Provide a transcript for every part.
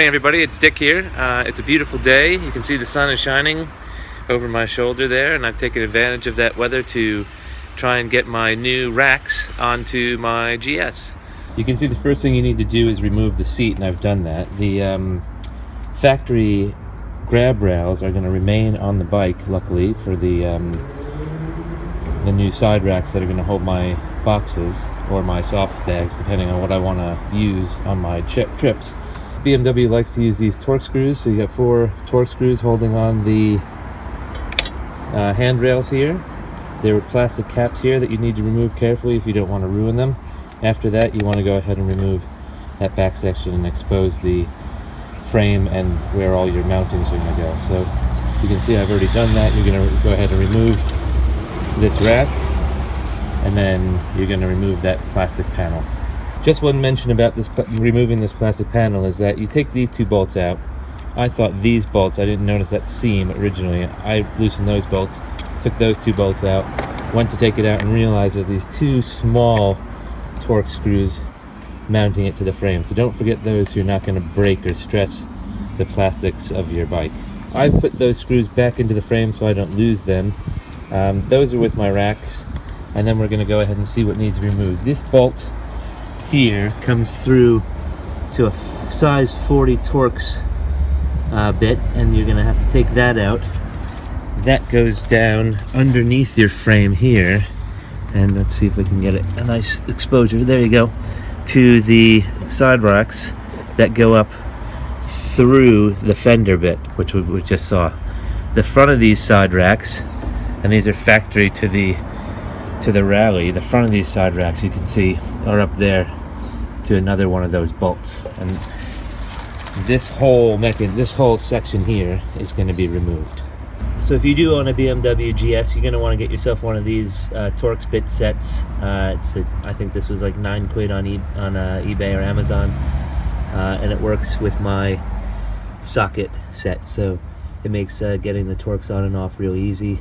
morning, everybody. It's Dick here. It's a beautiful day. You can see the sun is shining over my shoulder there, and I've taken advantage of that weather to try and get my new racks onto my GS. You can see the first thing you need to do is remove the seat, and I've done that. The factory grab rails are going to remain on the bike, luckily, for the new side racks that are going to hold my boxes or my soft bags, depending on what I want to use on my trips. BMW likes to use these Torx screws, so you got 4 Torx screws holding on the handrails here. There are plastic caps here that you need to remove carefully if you don't want to ruin them. After that, you want to go ahead and remove that back section and expose the frame and where all your mountings are going to go. So you can see I've already done that. You're going to go ahead and remove this rack, and then you're going to remove that plastic panel. Just one mention about this removing this plastic panel is that you take these 2 bolts out. I thought these bolts, I didn't notice that seam originally. I loosened those bolts, took those 2 bolts out, went to take it out and realized there's these 2 small Torx screws mounting it to the frame. So don't forget those, so you're not going to break or stress the plastics of your bike. I've put those screws back into the frame so I don't lose them. Those are with my racks, and then we're going to go ahead and see what needs to be removed. This bolt here comes through to a size 40 Torx bit, and you're going to have to take that out. That goes down underneath your frame here, and let's see if we can get it a nice exposure. There you go, to the side racks that go up through the fender bit, which we just saw. The front of these side racks, and these are factory to the rally, the front of these side racks, you can see, are up there to another one of those bolts, and this whole section here is going to be removed. So if you do own a BMW GS, you're going to want to get yourself one of these Torx Bit Sets. I think this was like £9 on eBay or Amazon, and it works with my socket set, so it makes getting the Torx on and off real easy.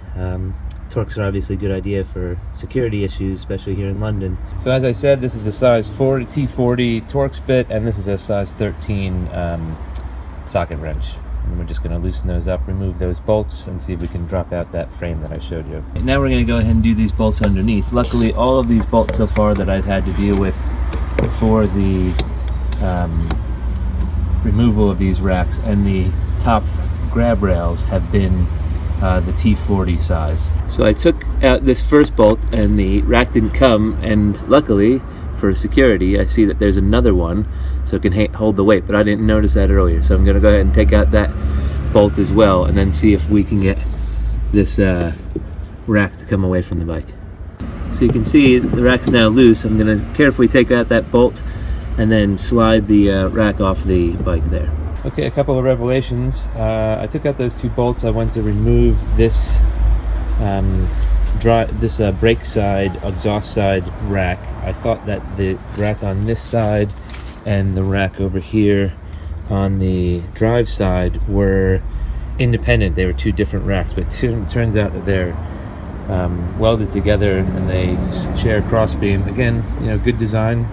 Torx are obviously a good idea for security issues, especially here in London. So as I said, this is a size 40 T40 Torx bit, and this is a size 13 socket wrench. And we're just going to loosen those up, remove those bolts, and see if we can drop out that frame that I showed you. Now we're going to go ahead and do these bolts underneath. Luckily, all of these bolts so far that I've had to deal with for the removal of these racks and the top grab rails have been the T40 size. So I took out this first bolt and the rack didn't come, and luckily for security I see that there's another one so it can hold the weight, but I didn't notice that earlier. So I'm going to go ahead and take out that bolt as well, and then see if we can get this rack to come away from the bike. So you can see the rack's now loose. I'm going to carefully take out that bolt and then slide the rack off the bike there. Okay, a couple of revelations. I took out those 2 bolts. I went to remove this brake side, exhaust side rack. I thought that the rack on this side and the rack over here on the drive side were independent. They were 2 different racks, but it turns out that they're welded together and they share cross beam. Again, you know, good design.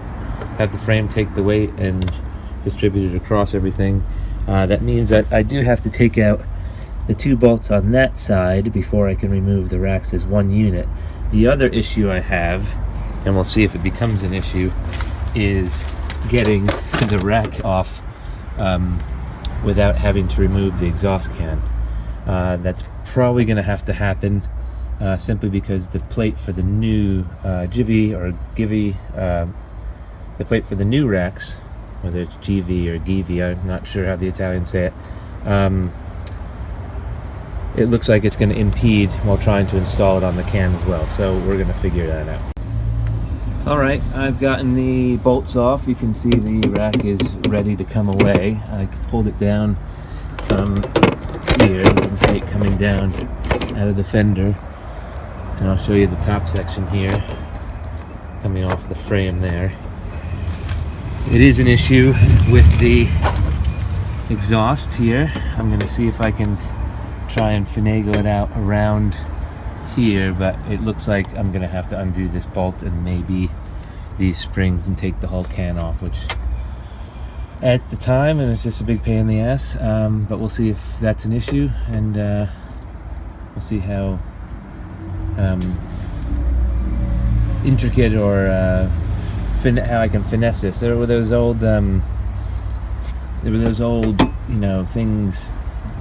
Have the frame take the weight and distribute it across everything. That means that I do have to take out the 2 bolts on that side before I can remove the racks as one unit. The other issue I have, and we'll see if it becomes an issue, is getting the rack off without having to remove the exhaust can. That's probably going to have to happen simply because the plate for the new GIVI, the plate for the new racks, whether it's GIVI or GIVI, I'm not sure how the Italians say it, it looks like it's going to impede while trying to install it on the can as well, so we're going to figure that out. Alright, I've gotten the bolts off. You can see the rack is ready to come away. I pulled it down from here. You can see it coming down out of the fender, and I'll show you the top section here coming off the frame there. It is an issue with the exhaust here. I'm going to see if I can try and finagle it out around here, but it looks like I'm going to have to undo this bolt and maybe these springs and take the whole can off, which adds to time, and it's just a big pain in the ass, but we'll see if that's an issue, and we'll see how intricate or how I can finesse this. There were those old you know, things,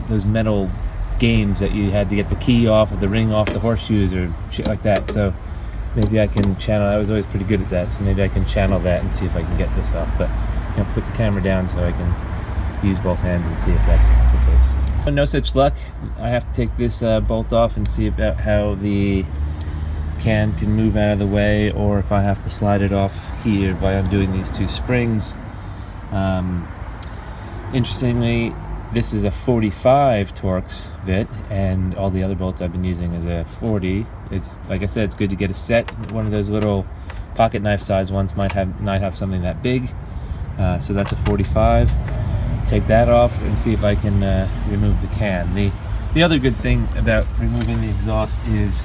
those metal games that you had to get the key off of the ring off the horseshoes or shit like that. So maybe I can channel. I was always pretty good at that, so maybe I can channel that and see if I can get this off. But I have to put the camera down so I can use both hands and see if that's the case. No such luck. I have to take this bolt off and see about how the can move out of the way, or if I have to slide it off here by undoing these two springs. Interestingly, this is a 45 Torx bit, and all the other bolts I've been using is a 40. It's, like I said, it's good to get a set. One of those little pocket knife size ones might have something that big. So that's a 45. Take that off and see if I can remove the can. The other good thing about removing the exhaust is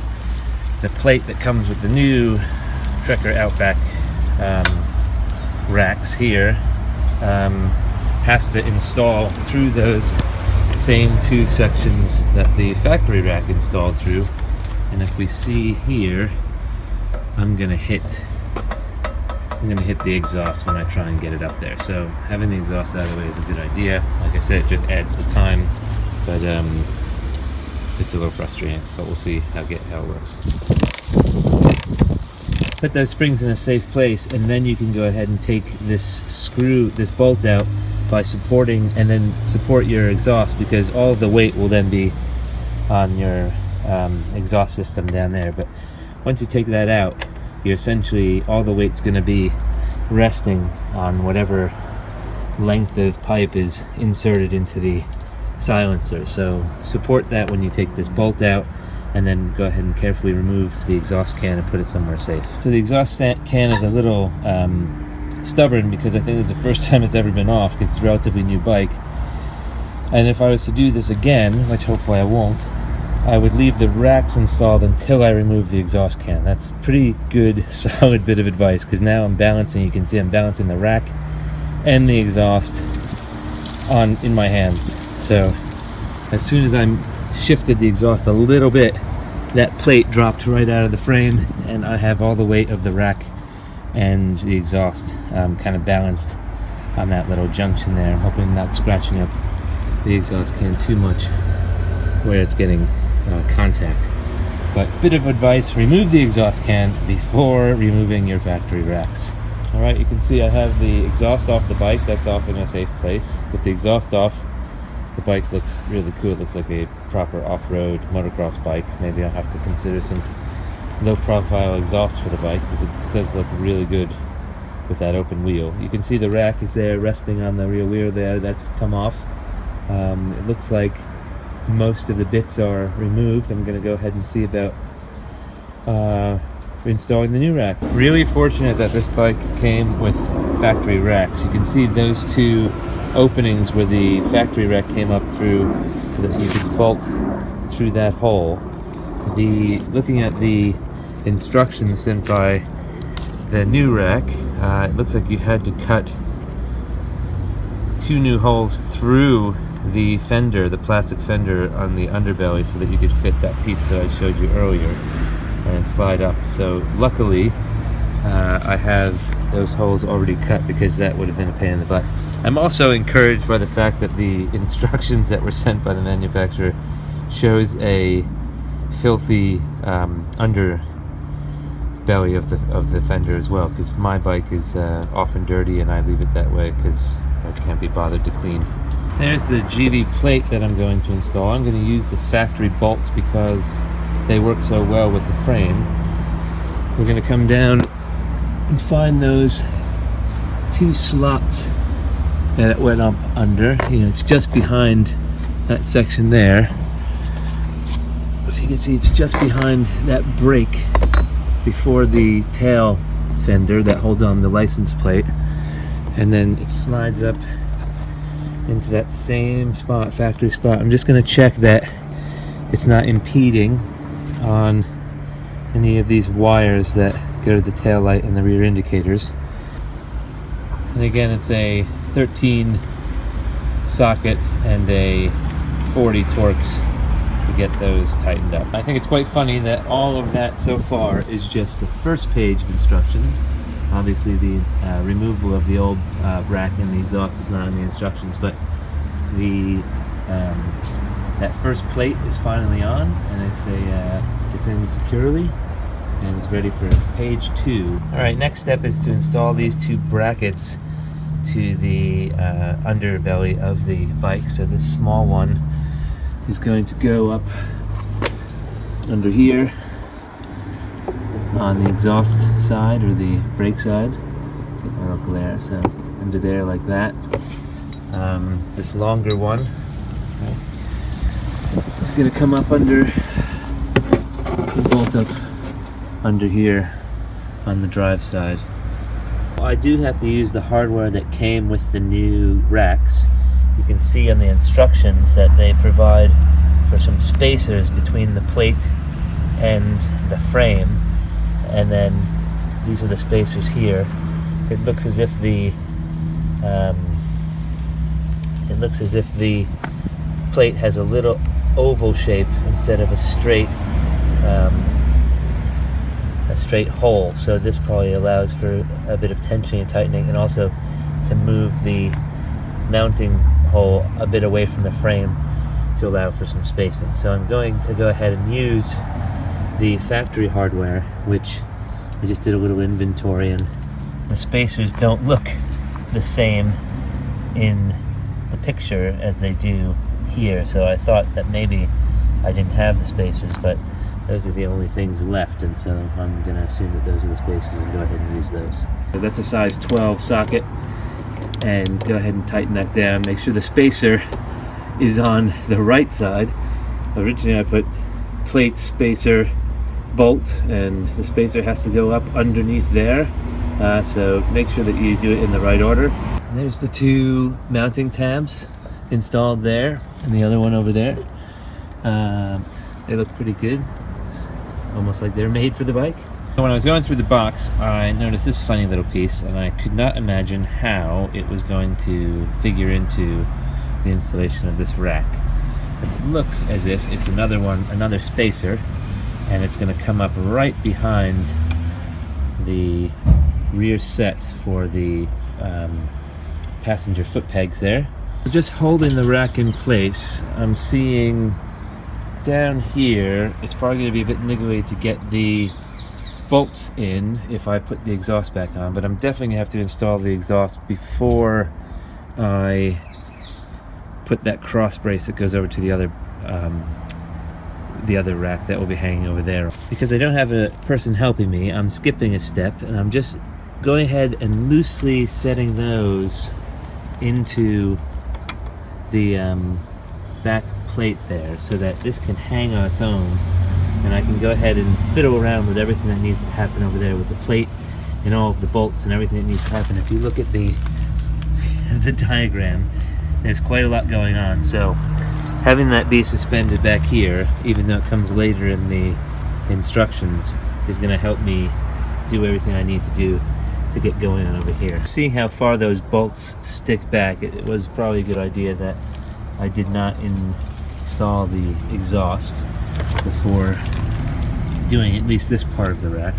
the plate that comes with the new Trekker Outback racks here has to install through those same two sections that the factory rack installed through. And if we see here, I'm gonna hit the exhaust when I try and get it up there. So having the exhaust out of the way is a good idea. Like I said, it just adds the time, but it's a little frustrating, but we'll see how it works. Put those springs in a safe place, and then you can go ahead and take this bolt out by supporting, and then support your exhaust, because all of the weight will then be on your exhaust system down there. But once you take that out, you're essentially, all the weight's going to be resting on whatever length of pipe is inserted into the silencer. So support that when you take this bolt out, and then go ahead and carefully remove the exhaust can and put it somewhere safe. So the exhaust can is a little stubborn, because I think this is the first time it's ever been off, because it's a relatively new bike. And if I was to do this again, which hopefully I won't, I would leave the racks installed until I remove the exhaust can. That's pretty good, solid bit of advice, because now I'm balancing, you can see I'm balancing the rack and the exhaust in my hands. So as soon as I shifted the exhaust a little bit, that plate dropped right out of the frame, and I have all the weight of the rack and the exhaust kind of balanced on that little junction there. I'm hoping not scratching up the exhaust can too much where it's getting contact. But bit of advice, remove the exhaust can before removing your factory racks. Alright, you can see I have the exhaust off the bike. That's off in a safe place. With the exhaust off, the bike looks really cool. It looks like a proper off-road motocross bike. Maybe I'll have to consider some low-profile exhaust for the bike, because it does look really good with that open wheel. You can see the rack is there resting on the rear wheel there. That's come off. It looks like most of the bits are removed. I'm going to go ahead and see about installing the new rack. Really fortunate that this bike came with factory racks. You can see those two openings where the factory rack came up through, so that you could bolt through that hole. Looking at the instructions sent by the new rack, it looks like you had to cut two new holes through the fender, the plastic fender on the underbelly, so that you could fit that piece that I showed you earlier and slide up. So luckily I have those holes already cut, because that would have been a pain in the butt. I'm also encouraged by the fact that the instructions that were sent by the manufacturer shows a filthy underbelly of the fender as well, because my bike is often dirty, and I leave it that way because I can't be bothered to clean. There's the GIVI plate that I'm going to install. I'm going to use the factory bolts because they work so well with the frame. We're going to come down and find those two slots that it went up under. You know, it's just behind that section there. So you can see it's just behind that brake before the tail fender that holds on the license plate, and then it slides up into that same spot, factory spot. I'm just going to check that it's not impeding on any of these wires that go to the tail light and the rear indicators. And again, it's a 13 socket and a 40 Torx to get those tightened up. I think it's quite funny that all of that so far is just the first page of instructions. Obviously the removal of the old rack and the exhaust is not in the instructions, but the that first plate is finally on, and it's in securely and is ready for page 2. Alright, next step is to install these two brackets to the underbelly of the bike. So this small one is going to go up under here on the exhaust side or the brake side. Get a little glare, so under there like that. This longer one is going to come up under, bolt up under here on the drive side. I do have to use the hardware that came with the new racks. You can see on the instructions that they provide for some spacers between the plate and the frame, and then these are the spacers here. It looks as if the plate has a little oval shape instead of a straight hole, so this probably allows for a bit of tensioning and tightening, and also to move the mounting hole a bit away from the frame to allow for some spacing. So I'm going to go ahead and use the factory hardware, which I just did a little inventory, and the spacers don't look the same in the picture as they do here, so I thought that maybe I didn't have the spacers, but those are the only things left, and so I'm going to assume that those are the spacers and go ahead and use those. So that's a size 12 socket, and go ahead and tighten that down. Make sure the spacer is on the right side. Originally I put plate, spacer, bolt, and the spacer has to go up underneath there, so make sure that you do it in the right order. And there's the two mounting tabs installed there, and the other one over there. They look pretty good. It's almost like they're made for the bike. When I was going through the box, I noticed this funny little piece, and I could not imagine how it was going to figure into the installation of this rack. It looks as if it's another spacer, and it's going to come up right behind the rear set for the passenger foot pegs there. Just holding the rack in place, I'm seeing down here it's probably going to be a bit niggly to get the bolts in if I put the exhaust back on, but I'm definitely going to have to install the exhaust before I put that cross brace that goes over to the other rack that will be hanging over there. Because I don't have a person helping me, I'm skipping a step, and I'm just going ahead and loosely setting those into the back plate there, so that this can hang on its own, and I can go ahead and fiddle around with everything that needs to happen over there with the plate and all of the bolts and everything that needs to happen. If you look at the diagram, there's quite a lot going on, so having that be suspended back here, even though it comes later in the instructions, is going to help me do everything I need to do to get going on over here. Seeing how far those bolts stick back, it was probably a good idea that I did not install the exhaust before doing at least this part of the rack.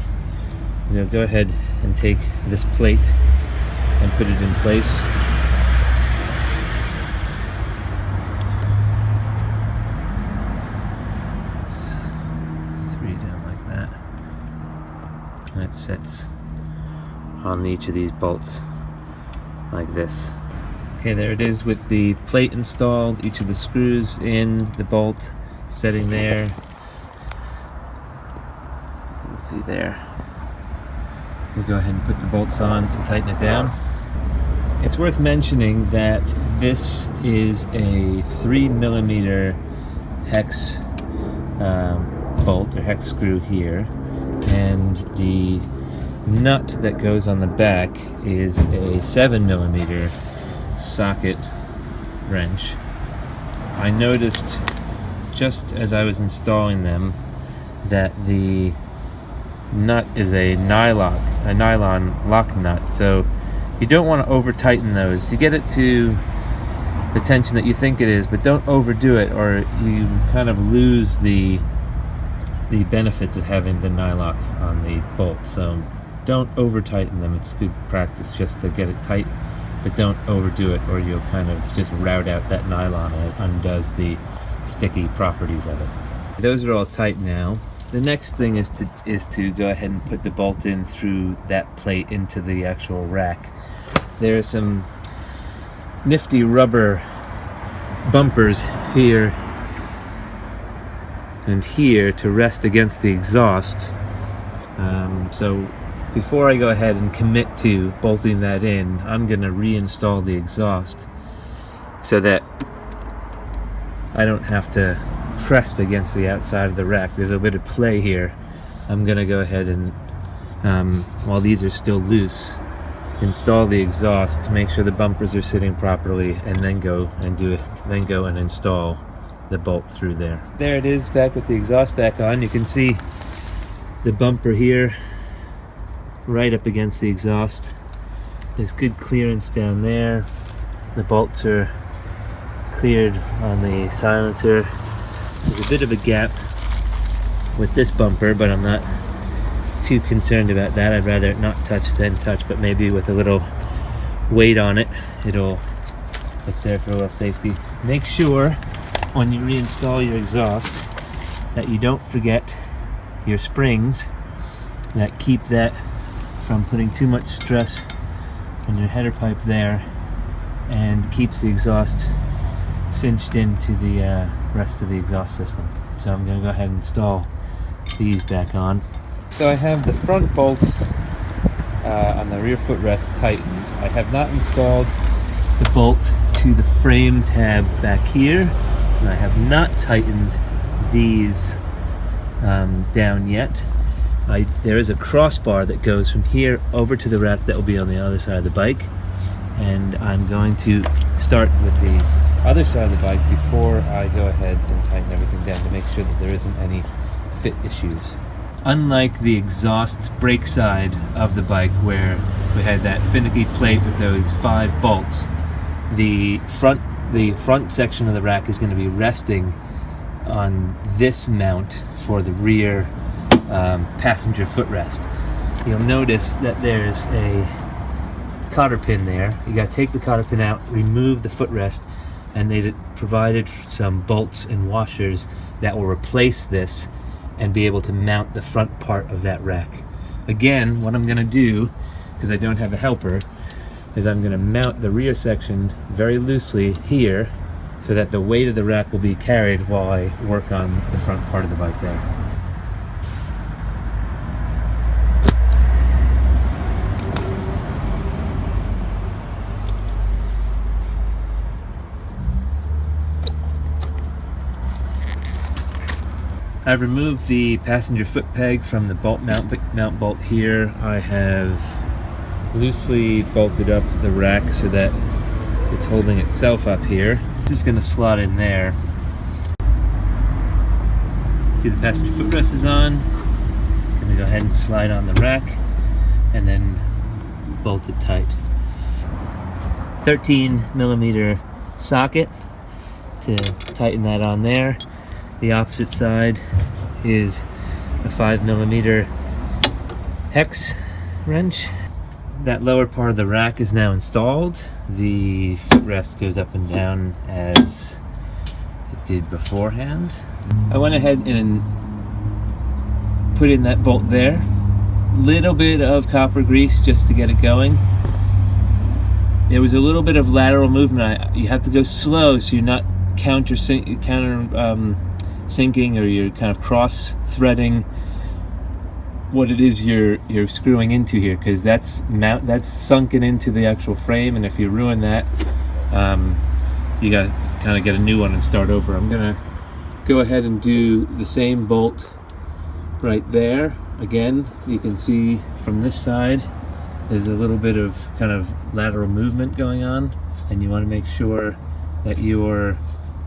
I'm going to go ahead and take this plate and put it in place. Three down like that. And it sets on each of these bolts like this. Okay, there it is with the plate installed, each of the screws in, the bolt setting there. You can see there. We'll go ahead and put the bolts on and tighten it down. It's worth mentioning that this is a 3mm hex bolt or hex screw here, and the nut that goes on the back is a 7mm socket wrench. I noticed just as I was installing them that the nut is a nylon lock nut, so You don't want to over tighten those. You get it to the tension that you think it is, but don't overdo it, or you kind of lose the benefits of having the nylock on the bolt. So don't over tighten them. It's good practice just to get it tight, but don't overdo it, or you'll kind of just route out that nylon and it undoes the sticky properties of it. Those are all tight now. The next thing is to go ahead and put the bolt in through that plate into the actual rack. There are some nifty rubber bumpers here and here to rest against the exhaust. So before I go ahead and commit to bolting that in, I'm going to reinstall the exhaust so that I don't have to press against the outside of the rack. There's a bit of play here. I'm going to go ahead and, while these are still loose, install the exhaust to make sure the bumpers are sitting properly, and then go and install the bolt through there. There it is, back with the exhaust back on. You can see the bumper here right up against the exhaust. There's good clearance down there. The bolts are cleared on the silencer. There's a bit of a gap with this bumper, but I'm not too concerned about that. I'd rather it not touch than touch, but maybe with a little weight on it, it's there for a little safety. Make sure when you reinstall your exhaust that you don't forget your springs that keep that from putting too much stress on your header pipe there, and keeps the exhaust cinched into the rest of the exhaust system. So I'm going to go ahead and install these back on. So I have the front bolts on the rear footrest tightened. I have not installed the bolt to the frame tab back here, and I have not tightened these down yet. There is a crossbar that goes from here over to the rack that will be on the other side of the bike, and I'm going to start with the other side of the bike before I go ahead and tighten everything down to make sure that there isn't any fit issues. Unlike the exhaust brake side of the bike where we had that finicky plate with those 5 bolts, the front section of the rack is going to be resting on this mount for the rear passenger footrest. You'll notice that there's a cotter pin there. You got to take the cotter pin out, remove the footrest, and they provided some bolts and washers that will replace this and be able to mount the front part of that rack. Again, what I'm going to do, because I don't have a helper, is I'm going to mount the rear section very loosely here so that the weight of the rack will be carried while I work on the front part of the bike there. I've removed the passenger foot peg from the bolt mount bolt here. I have loosely bolted up the rack so that it's holding itself up here. It's just going to slot in there. See, the passenger footrest is on. I'm going to go ahead and slide on the rack and then bolt it tight. 13mm socket to tighten that on there. The opposite side is a 5mm hex wrench. That lower part of the rack is now installed. The footrest goes up and down as it did beforehand. I went ahead and put in that bolt there. Little bit of copper grease just to get it going. There was a little bit of lateral movement. You have to go slow so you're not counter sinking, or you're kind of cross threading what it is you're screwing into here, because that's sunken into the actual frame, and if you ruin that, you guys kind of get a new one and start over. I'm gonna go ahead and do the same bolt right there. Again, you can see from this side there's a little bit of kind of lateral movement going on, and you want to make sure that you're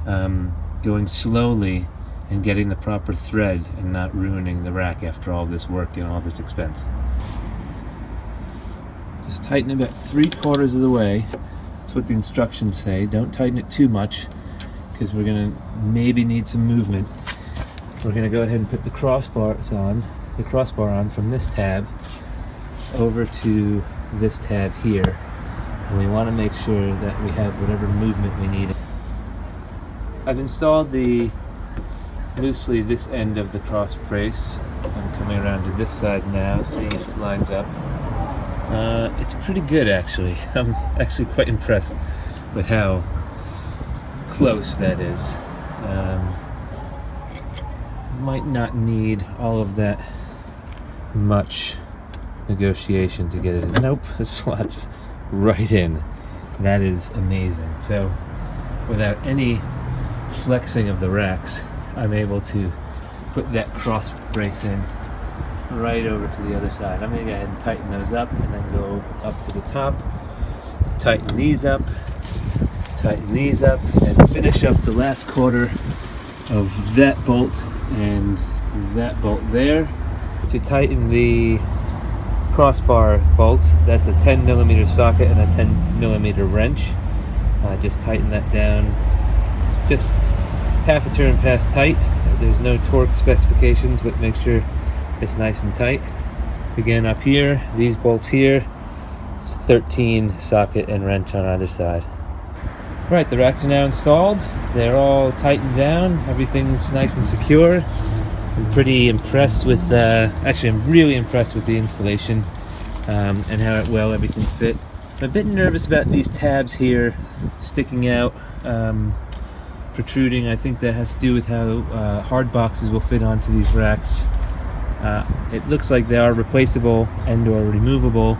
going slowly and getting the proper thread and not ruining the rack after all this work and all this expense. Just tighten about 3/4 of the way. That's what the instructions say. Don't tighten it too much because we're gonna maybe need some movement. We're gonna go ahead and put the crossbar on from this tab over to this tab here. And we want to make sure that we have whatever movement we need. I've installed loosely this end of the cross brace. I'm coming around to this side now, seeing if it lines up. It's pretty good actually. I'm actually quite impressed with how close that is. Might not need all of that much negotiation to get it in. Nope, the slot's right in. That is amazing. So without any flexing of the racks, I'm able to put that cross brace in right over to the other side. I'm going to go ahead and tighten those up and then go up to the top, tighten these up, and finish up the last quarter of that bolt and that bolt there. To tighten the crossbar bolts, that's a 10mm socket and a 10mm wrench. Just tighten that down just half a turn past tight. There's no torque specifications, but make sure it's nice and tight. Again, up here, these bolts here, it's 13 socket and wrench on either side. Right, the racks are now installed. They're all tightened down. Everything's nice and secure. I'm pretty impressed with, actually I'm really impressed with the installation and how well everything fit. I'm a bit nervous about these tabs here sticking out, protruding. I think that has to do with how hard boxes will fit onto these racks. It looks like they are replaceable and or removable,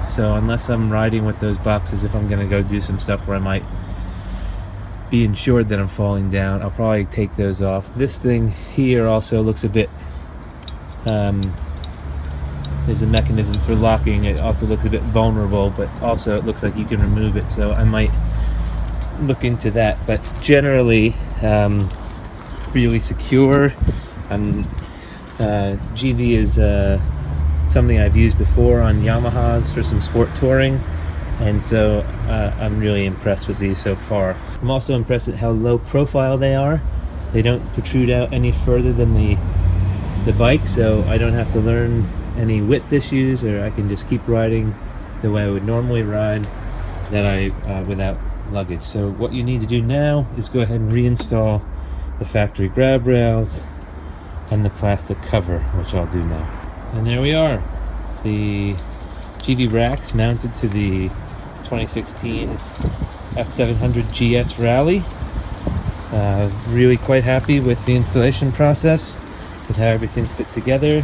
so unless I'm riding with those boxes, if I'm going to go do some stuff where I might be ensured that I'm falling down, I'll probably take those off. This thing here also looks a bit, there's a mechanism for locking. It also looks a bit vulnerable, but also it looks like you can remove it, so I might look into that. But generally, really secure. GIVI is something I've used before on Yamahas for some sport touring, and so I'm really impressed with these so far. I'm also impressed at how low profile they are. They don't protrude out any further than the bike, so I don't have to learn any width issues, or I can just keep riding the way I would normally ride without luggage. So what you need to do now is go ahead and reinstall the factory grab rails and the plastic cover, which I'll do now. And there we are, the GIVI racks mounted to the 2016 F700GS Rally. Really quite happy with the installation process, with how everything fit together,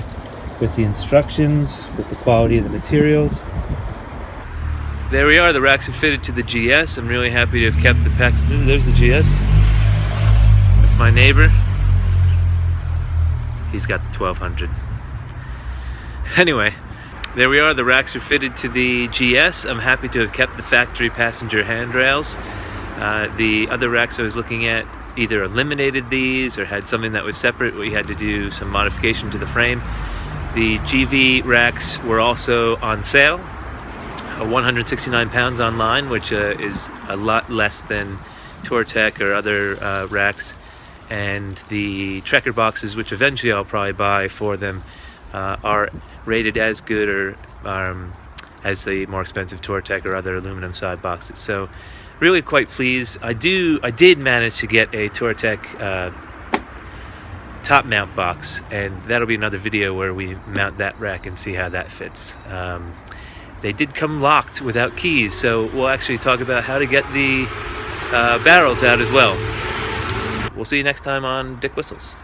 with the instructions, with the quality of the materials. There we are, the racks are fitted to the GS. I'm really happy to have kept the package. There's the GS. That's my neighbor. He's got the 1200. Anyway, there we are, the racks are fitted to the GS. I'm happy to have kept the factory passenger handrails. The other racks I was looking at either eliminated these or had something that was separate. We had to do some modification to the frame. The GIVI racks were also on sale, 169 pounds online, which is a lot less than Tortec or other racks. And the Trekker boxes, which eventually I'll probably buy for them, are rated as good or as the more expensive Tortec or other aluminum side boxes. So really quite pleased. I did manage to get a Tortec top mount box, and that'll be another video where we mount that rack and see how that fits. They did come locked without keys, so we'll actually talk about how to get the barrels out as well. We'll see you next time on Dick Whistles.